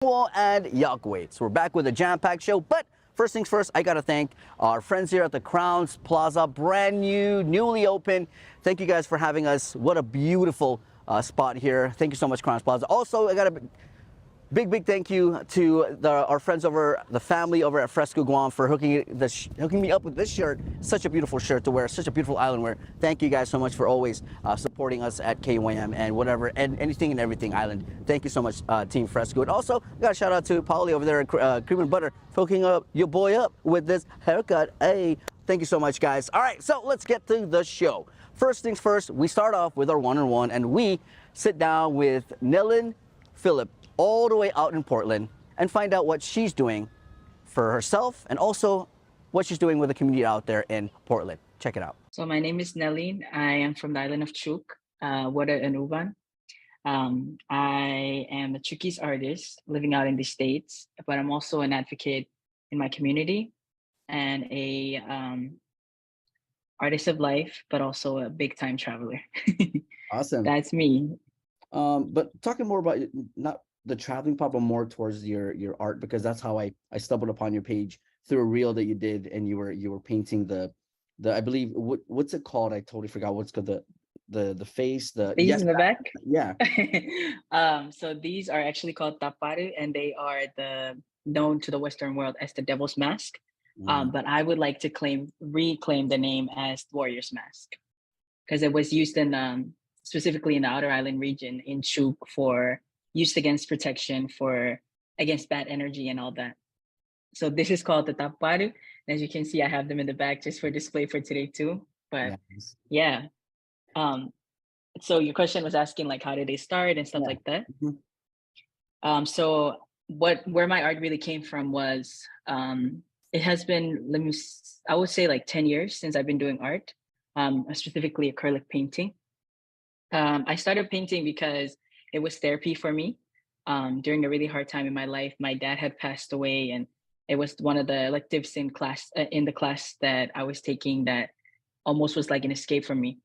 And Yagway. So we're back with a jam-packed show, but first things first, I gotta thank our friends here at the Crowns Plaza, brand new, newly open. Thank you guys for having us. What a beautiful spot here. Thank you so much, Crowns Plaza. Also, I got a big thank you to our friends over, the family over at Fresco Guam for hooking me up with this shirt. Such a beautiful shirt to wear, such a beautiful island wear. Thank you guys so much for always supporting us at KYM and whatever, and anything and everything island. Thank you so much, Team Fresco. And also, got a shout out to Polly over there at Cream and Butter, hooking up your boy up with this haircut. Hey, thank you so much, guys. All right, so let's get to the show. First things first, we start off with our one-on-one, and we sit down with Nellen Philip, all the way out in Portland, and find out what she's doing for herself and also what she's doing with the community out there in Portland. Check it out. So my name is Nellen. I am from the island of Chuuk, Wada and Uban. I am a Chuukese artist living out in the States, but I'm also an advocate in my community and a artist of life, but also a big time traveler. Awesome. That's me. But talking more about not the traveling part, but more towards your art, because that's how I stumbled upon your page through a reel that you did, and you were painting the I believe what's it called? I totally forgot what's called, the face, the These in the back. Yeah. So these are actually called taparu, and they are known to the Western world as the Devil's Mask. But I would like to reclaim the name as Warrior's Mask, because it was used in specifically in the outer island region in Chuuk for used against protection against bad energy and all that. So this is called the taparu. As you can see, I have them in the back just for display for today too. But yeah. So your question was asking like how did they start and stuff like that. So where my art really came from was it has been, I would say like 10 years since I've been doing art, specifically acrylic painting. I started painting because it was therapy for me. During a really hard time in my life, my dad had passed away, and it was one of the electives in the class that I was taking that almost was like an escape for me.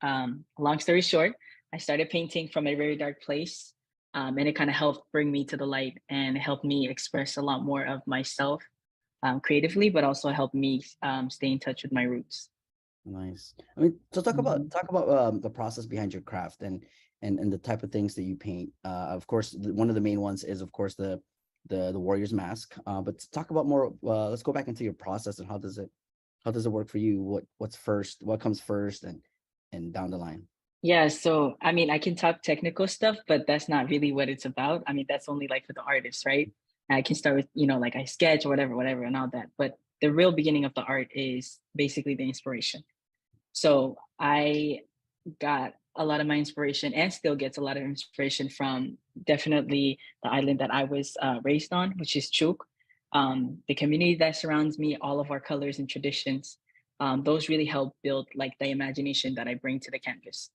Long story short, I started painting from a very dark place, and it kind of helped bring me to the light and helped me express a lot more of myself creatively, but also helped me stay in touch with my roots. Nice. I mean, so talk about the process behind your craft and the type of things that you paint. Of course, one of the main ones is, of course, the Warrior's Mask. But talk about more. Let's go back into your process and how does it work for you? What's first? What comes first, and down the line. Yeah. So I mean, I can talk technical stuff, but that's not really what it's about. I mean, that's only like for the artist, right? I can start with like I sketch or whatever, and all that. But the real beginning of the art is basically the inspiration. So I got a lot of my inspiration and still gets a lot of inspiration from definitely the island that I was raised on, which is Chuuk. The community that surrounds me, all of our colors and traditions, those really help build like the imagination that I bring to the canvas.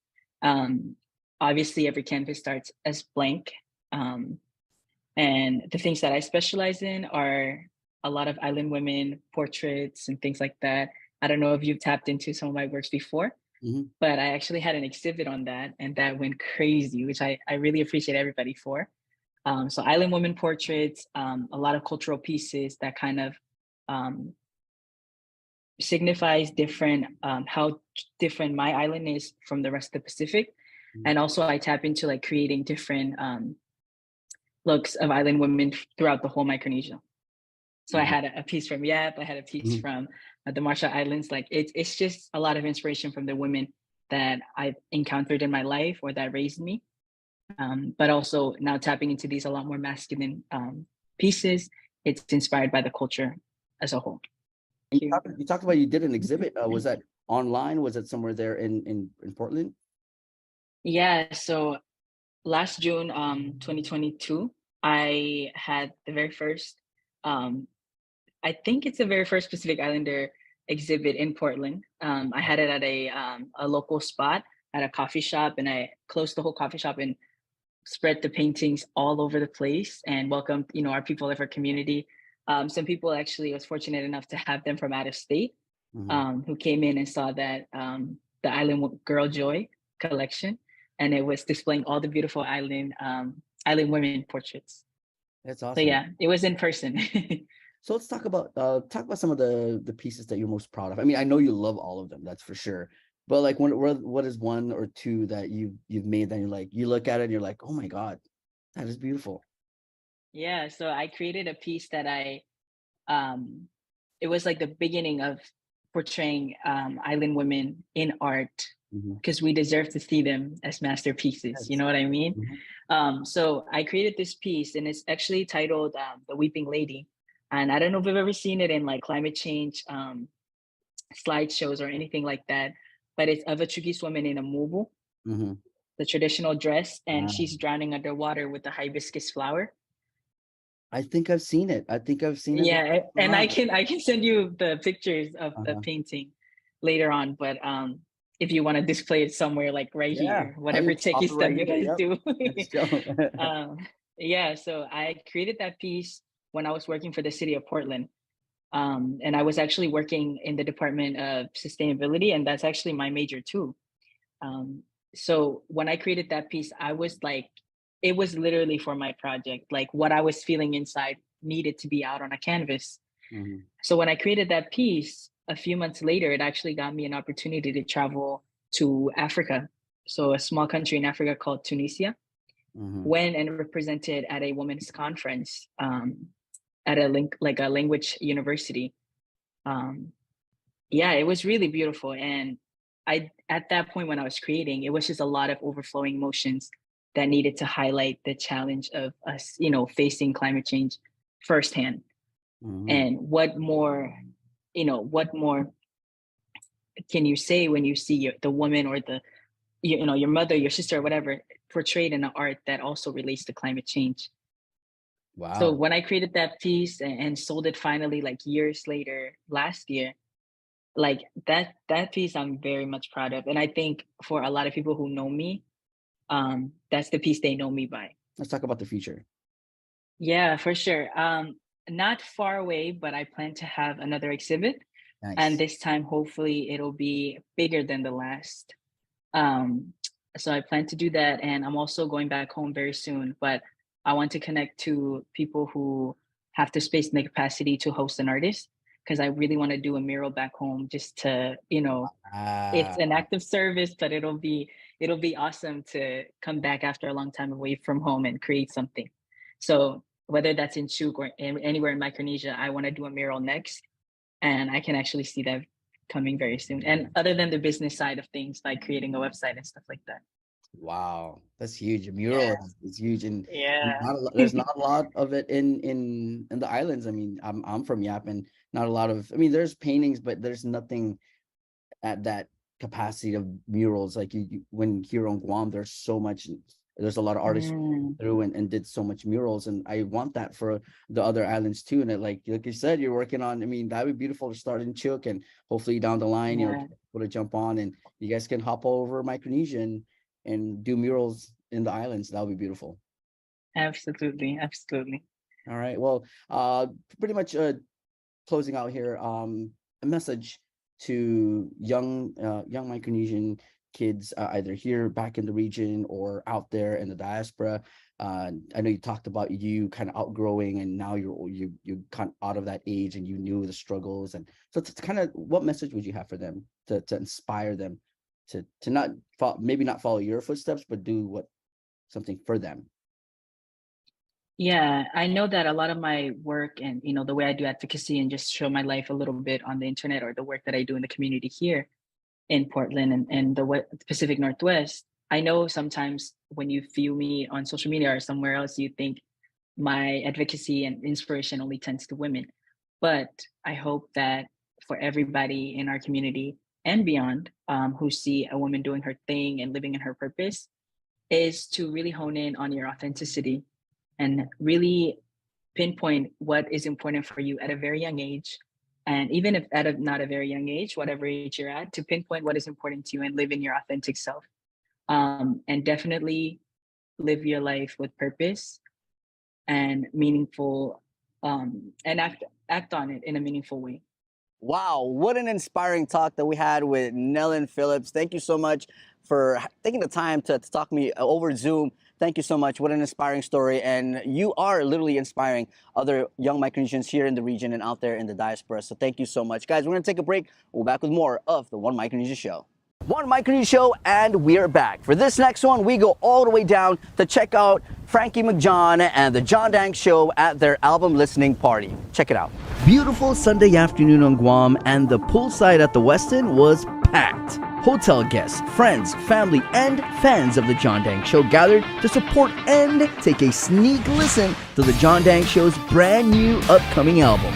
Obviously, every canvas starts as blank. And the things that I specialize in are a lot of island women portraits and things like that. I don't know if you've tapped into some of my works before, but I actually had an exhibit on that, and that went crazy, which I really appreciate everybody for. So island women portraits, a lot of cultural pieces that kind of signifies different, how different my island is from the rest of the Pacific. And also I tap into like creating different looks of island women throughout the whole Micronesia. So I had a piece from Yap, I had a piece from the Marshall Islands. Like it's just a lot of inspiration from the women that I've encountered in my life or that raised me. But also now tapping into these a lot more masculine pieces. It's inspired by the culture as a whole. You talked about you did an exhibit. Was that online? Was it somewhere there in Portland? Yeah. So last June, 2022, I had the very first I think it's the very first Pacific Islander exhibit in Portland. I had it at a local spot at a coffee shop, and I closed the whole coffee shop and spread the paintings all over the place and welcomed, our people of our community. Some people actually was fortunate enough to have them from out of state who came in and saw that the Island Girl Joy collection, and it was displaying all the beautiful island women portraits. That's So awesome. yeah, it was in person. So let's talk about some of the pieces that you're most proud of. I mean, I know you love all of them, that's for sure. But like, what is one or two that you've made that you're like, you look at it and you're like, oh my God, that is beautiful. Yeah, so I created a piece that um it was like the beginning of portraying island women in art Hmm. because we deserve to see them as masterpieces. You Yes. know what I mean? Mhm. So I created this piece, and it's actually titled "The Weeping Lady." And I don't know if you've ever seen it in like climate change slideshows or anything like that, but it's of a Portuguese woman in a mubu, Mhm. the traditional dress, and Wow. she's drowning underwater with the hibiscus flower. I think I've seen it. I think I've seen it Yeah, and online. I can send you the pictures of the Uh-huh. painting later on, but if you want to display it somewhere like right Yeah, here, I whatever will stop techie it stuff right you here. guys Yep. do. Let's go. um, yeah, so I created that piece when I was working for the city of Portland. And I was actually working in the Department of Sustainability, and that's actually my major too. Um, so when I created that piece, I was like, it was literally for my project. Like what I was feeling inside needed to be out on a canvas. Mhm. So when I created that piece, a few months later, it actually got me an opportunity to travel to Africa. So a small country in Africa called Tunisia. Mhm. Went and represented at a women's conference at like a language university. Um, yeah, it was really beautiful. And I at that point when I was creating, it was just a lot of overflowing emotions that needed to highlight the challenge of us, facing climate change firsthand. Mhm. And what more can you say when you see the woman or your mother, your sister, or whatever portrayed in the art that also relates to climate change? So Wow. when I created that piece and sold it finally, like years later, last year, like that piece I'm very much proud of, and I think for a lot of people who know me, that's the piece they know me by. Let's talk about the future. Yeah, for sure. Not far away, but I plan to have another exhibit, and Nice. this time hopefully it'll be bigger than the last. Um, so I plan to do that, and I'm also going back home very soon. But I want to connect to people who have the space and the capacity to host an artist, because I really want to do a mural back home, just to it's Ah, an act of service, but it'll be awesome to come back after a long time away from home and create something. So whether that's in Chuk or anywhere in Micronesia, I want to do a mural next, and I can actually see that coming very soon. And other than the business side of things, like creating a website and stuff like that. wow. That's huge. A mural Yeah, is huge, and yeah. there's not a lot of it in the islands. I mean, I'm from Yap, and not a lot of. I mean, there's paintings, but there's nothing at that capacity of murals. Like when here on Guam, there's a lot of artists Mm, through and did so much murals, and I want that for the other islands too. And like you said, you're working on. I mean, that would be beautiful to start in Chook, and hopefully down the line, yeah, people to jump on, and you guys can hop over Micronesia and do murals in the islands. That would be beautiful. absolutely, absolutely. All right. Well, pretty much closing out here, a message to young Micronesian kids, either here back in the region or out there in the diaspora. I know you talked about you kind of outgrowing, and now you kind of out of that age, and you knew the struggles, and so it's kind of what message would you have for them to inspire them to not maybe not follow your footsteps, but do something for them. Yeah, I know that a lot of my work and the way I do advocacy and just show my life a little bit on the internet, or the work that I do in the community here in Portland and the Pacific Northwest. I know sometimes when you view me on social media or somewhere else, you think my advocacy and inspiration only tends to women. But I hope that for everybody in our community and beyond, who see a woman doing her thing and living in her purpose, is to really hone in on your authenticity and really pinpoint what is important for you at a very young age. And even if at not a very young age, whatever age you're at, to pinpoint what is important to you and live in your authentic self. And definitely live your life with purpose and meaningful, and act on it in a meaningful way. Wow, what an inspiring talk that we had with Nellen Phillips. Thank you so much for taking the time to talk to me over Zoom. Thank you so much. What an inspiring story. And you are literally inspiring other young Micronesians here in the region and out there in the diaspora. So thank you so much. Guys, we're going to take a break. We'll be back with more of the One Micronesia Show. One Micronesia Show, and we are back. For this next one, we go all the way down to check out Frankie McJohn and the Dank Show at their album listening party. Check it out. Beautiful Sunday afternoon on Guam, and the poolside at the Westin was packed. Hotel guests, friends, family, and fans of the Dank Show gathered to support and take a sneak listen to the Dank Show's brand new upcoming album.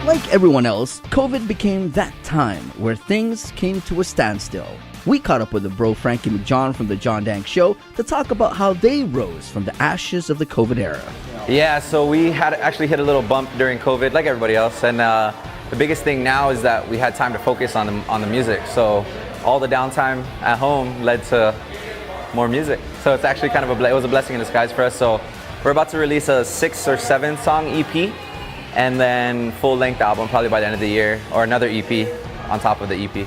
Like everyone else, COVID became that time where things came to a standstill. We caught up with the bro Frankie McJohn from the Dank Show to talk about how they rose from the ashes of the COVID era. Yeah, so we had actually hit a little bump during COVID, like everybody else, and the biggest thing now is that we had time to focus on the music. So all the downtime at home led to more music. So it's actually kind of it was a blessing in disguise for us. So we're about to release a 6 or 7 song EP, and then full-length album probably by the end of the year, or another EP on top of the EP.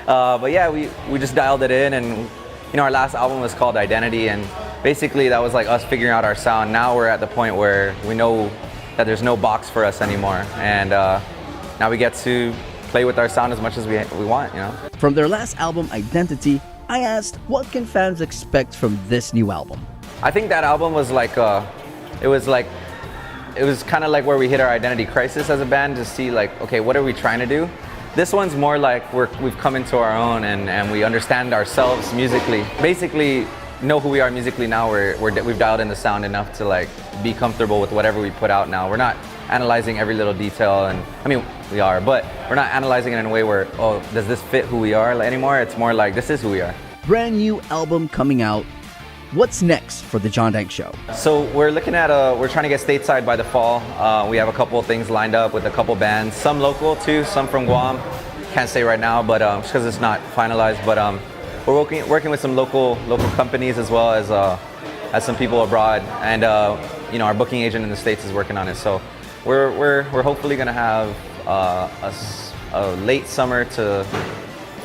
But yeah, we just dialed it in, and you know, our last album was called Identity, and basically that was like us figuring out our sound. Now we're at the point where we know that there's no box for us anymore, and now we get to play with our sound as much as we want, you know. From their last album, Identity, I asked, what can fans expect from this new album? I think that album was like, it was kind of like where we hit our identity crisis as a band, to see like, okay, what are we trying to do? This one's more like we've come into our own, and we understand ourselves musically. Basically, know who we are musically now. We've dialed in the sound enough to like be comfortable with whatever we put out now. We're not analyzing every little detail, and I mean, we are, but we're not analyzing it in a way where, oh, does this fit who we are anymore? It's more like, this is who we are. Brand new album coming out. What's next for the Dank Show? So we're looking at we're trying to get stateside by the fall. We have a couple of things lined up with a couple bands, some local too, some from Guam. Can't say right now, but just because it's not finalized. But we're working with some local companies, as well as some people abroad, and you know, our booking agent in the States is working on it. So we're hopefully gonna have a late summer to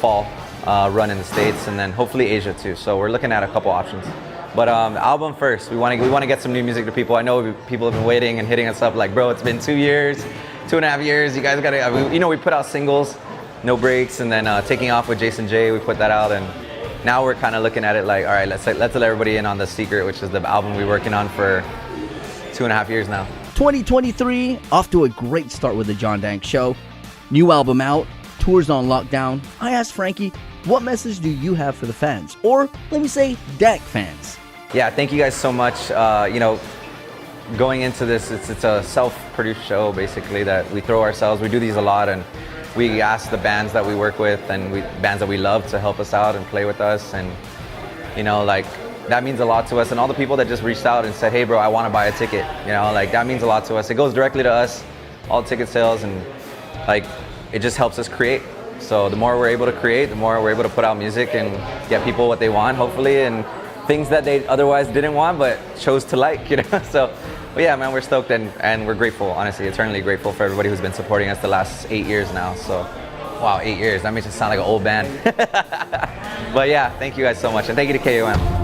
fall run in the States, and then hopefully Asia too. So we're looking at a couple options. But album first. We want to get some new music to people. I know people have been waiting and hitting us up like, bro, it's been 2 years, 2.5 years. You guys gotta, you know, we put out singles, No Breaks, and then Taking Off with Jason J. We put that out, and now we're kind of looking at it like, all right, let's let everybody in on The Secret, which is the album we're working on for 2.5 years now. 2023 off to a great start with the Dank Show. New album out, tours on lockdown. I asked Frankie, what message do you have for the fans? Or let me say, Dank fans. Yeah, thank you guys so much. You know, going into this, it's a self-produced show basically that we throw ourselves. We do these a lot, and we ask the bands that we work with and bands that we love to help us out and play with us, and you know, like, that means a lot to us. And all the people that just reached out and said, hey bro, I want to buy a ticket, you know, like, that means a lot to us. It goes directly to us, all ticket sales, and like, it just helps us create. So the more we're able to create, the more we're able to put out music and get people what they want, hopefully, and things that they otherwise didn't want but chose to like, you know. So well, yeah, man, we're stoked, and we're grateful, honestly, eternally grateful for everybody who's been supporting us the last 8 years now. So wow, 8 years, that makes it sound like an old band. But yeah, thank you guys so much, and thank you to KOM.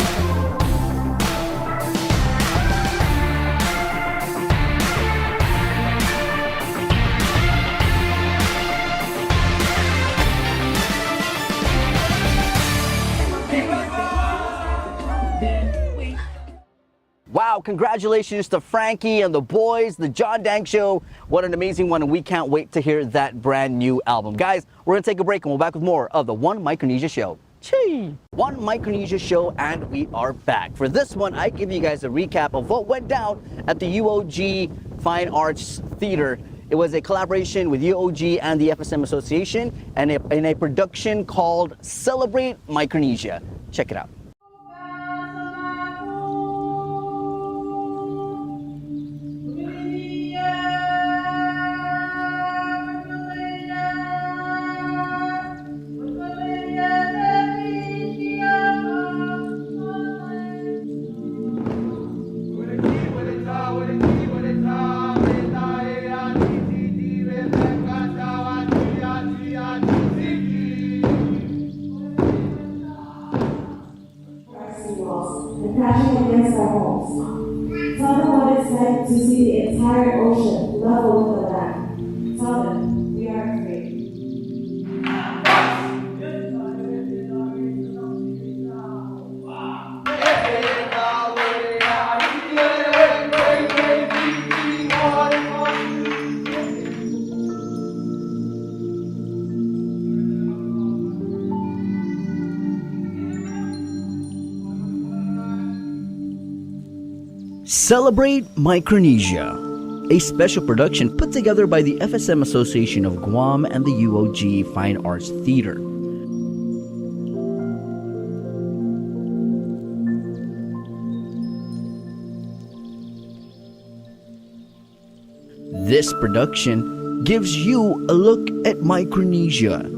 Wow, congratulations to Frankie and the boys, the Dank Show. What an amazing one, and we can't wait to hear that brand new album. Guys, we're going to take a break, and we'll be back with more of the One Micronesia Show. Chee! One Micronesia Show, and we are back. For this one, I give you guys a recap of what went down at the UOG Fine Arts Theater. It was a collaboration with UOG and the FSM Association, and in a production called Celebrate Micronesia. Check it out. and crashing against our homes. Tell them what it's like to see the entire ocean level with the land. Tell them we are afraid. Celebrate Micronesia, a special production put together by the FSM Association of Guam and the UOG Fine Arts Theater. This production gives you a look at Micronesia.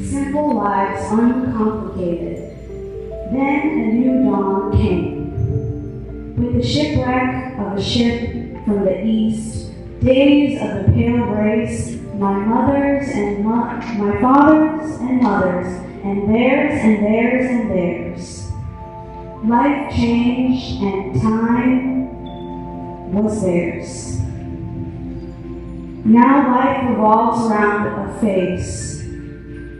Simple lives, uncomplicated. Then a new dawn came. With the shipwreck of a ship from the east, days of the pale race, my mothers and my fathers and mothers, and theirs and theirs and theirs. Life changed and time was theirs. Now life revolves around a face,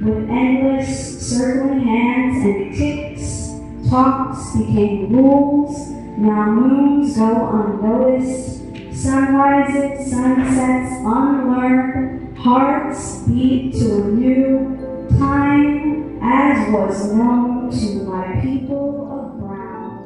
with endless circling hands and ticks. Talks became rules, now moons go unnoticed. Sunrises, sunsets unlearned, hearts beat to a new time, as was known to my people of Brown.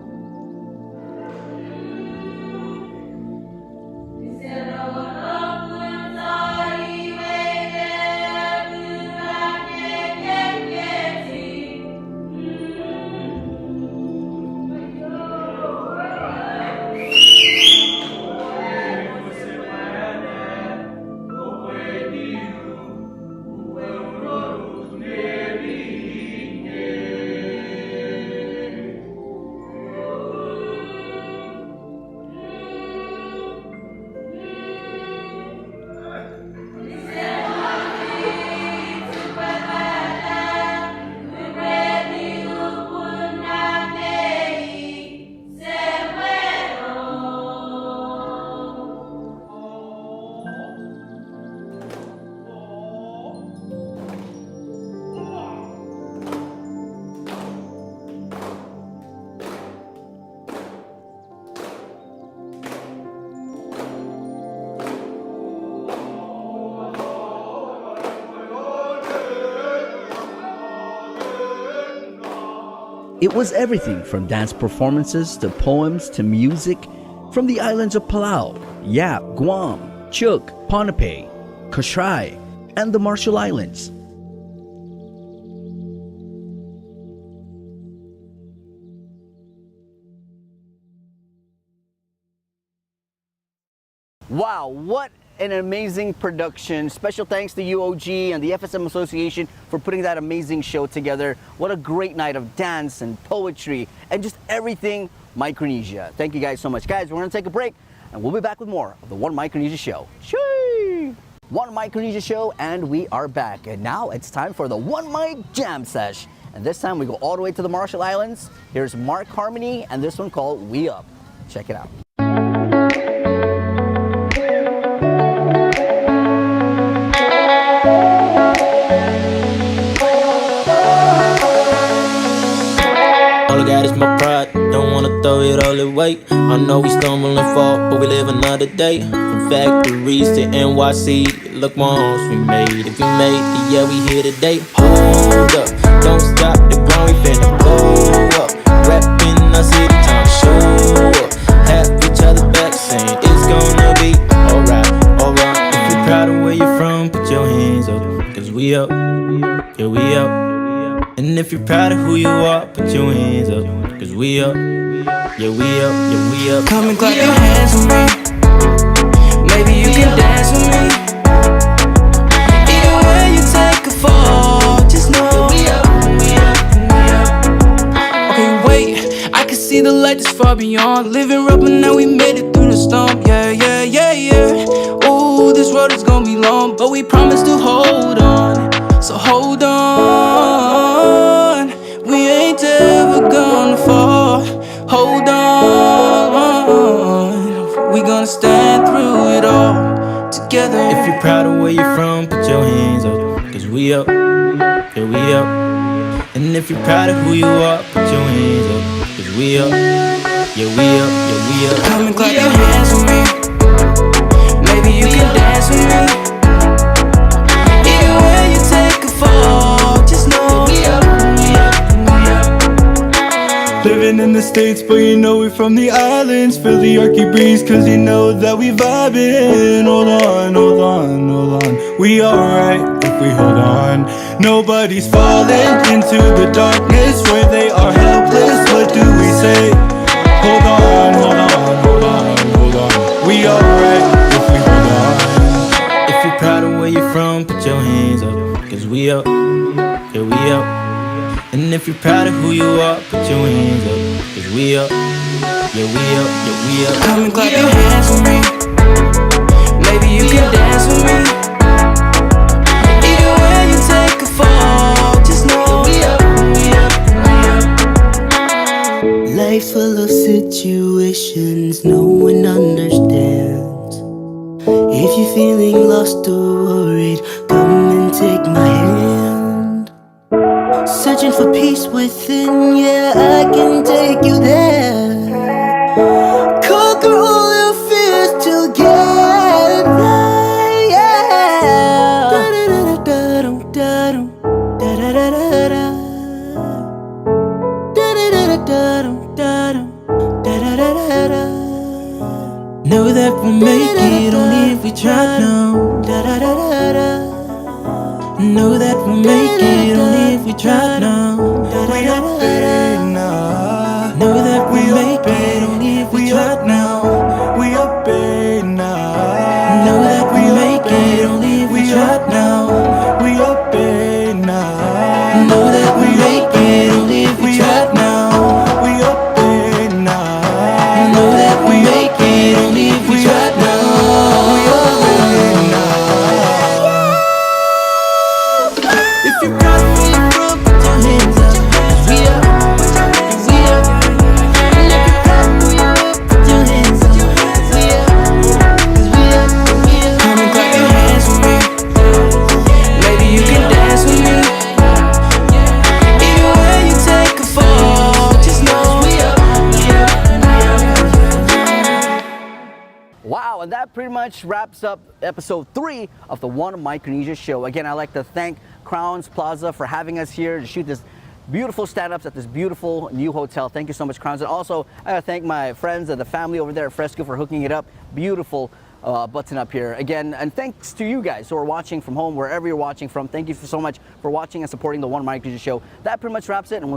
It was everything from dance performances to poems to music from the islands of Palau, Yap, Guam, Chuuk, Ponape, Kashrai, and the Marshall Islands. Wow, what an amazing production. Special thanks to UOG and the FSM Association for putting that amazing show together. What a great night of dance and poetry and just everything Micronesia. Thank you guys so much. Guys, we're going to take a break and we'll be back with more of the One Micronesia Show. Chee! One Micronesia Show, and we are back. And now it's time for the One Mic Jam Sesh. And this time we go all the way to the Marshall Islands. Here's Mark Harmony and this one called We Up. Check it out. All I got is my pride, don't wanna throw it all away. I know we stumble and fall, but we live another day. From factories to NYC, look once we made it, we made it, yeah we here today. Hold up, don't stop the grind, we finna blow up. Rapping, I see the talk show. Have each other back saying it's gonna be alright, alright. If you're proud of where you're from, put your hands up, cause we up, yeah we up. And if you're proud of who you are, put your hands up, cause we up, yeah we up, yeah we up. Come and clap your hands with me. Maybe you can dance with me. Even when you take a fall, just know we up, we up, we up. Okay, wait, I can see the light that's far beyond. Living rough, but now we made it through the storm. Yeah, yeah, yeah, yeah. Ooh, this road is gonna be long, but we promise to hold on. So hold on. We ain't ever gonna fall. Hold on. We gonna stand through it all together. If you're proud of where you're from, put your hands up, cause we up, yeah we up. And if you're proud of who you are, put your hands up, cause we up, yeah we up, yeah we up. Come and clap your hands with me. Maybe you can dance with me. Even when you take a fall, just know we up, we up, we up. Living in the States, but you know we're from the islands. Feel the Yorkie breeze, cause you know that we vibing. Hold on, hold on, hold on. We alright if we hold on. Nobody's falling into the darkness where they are helpless. What do we say? Hold on, hold on, hold on, hold on. We alright if we hold on. If you're proud of where you're from, put your hands up, cause we up, yeah we up. And if you're proud of who you are, put your hands up, cause we up, yeah we up, yeah we up. Come and clap your hands with me. Maybe you can dance with me. Even when you take a fall, just know we up, we up, we up. Life's full of situations no one understands. If you're feeling lost or worried, come and take my hand. Searching for peace within, yeah, I can take you there. Conquer all your fears together, yeah. Da-da-da-da-dum, da-dum, da-da-da-da-da. Da-da-da-da-dum, da-dum, da-da-da-da-da. Know that we'll make it only if we try now. Da-da-da-da-da. Know that we'll make it only if we try now. We up in now. Know that we'll make it only if we try now. We up in now. Know that we'll make it only if we try now. We up in now. Know that we'll make it only if we try now. We up in now. Know that we'll make it only if we try now. We up in now. If you're proud of where you're from, put your hands up. We up, we up. And if you're proud of who you are, put your hands up. We up, 'cause we up, we up. Come and clap your hands with me. Maybe you can dance with me. Even when you take a fall, just know we up, we up, we up. Wow, and that pretty much wraps up episode 3 of the One Micronesia Show. Again, I'd like to thank Crowns Plaza for having us here to shoot this beautiful stand-ups at this beautiful new hotel. Thank you so much, Crowns. And also, I gotta thank my friends and the family over there at Fresco for hooking it up. Beautiful button up here. Again, and thanks to you guys who are watching from home, wherever you're watching from. Thank you so much for watching and supporting the One Micronesia Show. That pretty much wraps it, and we'll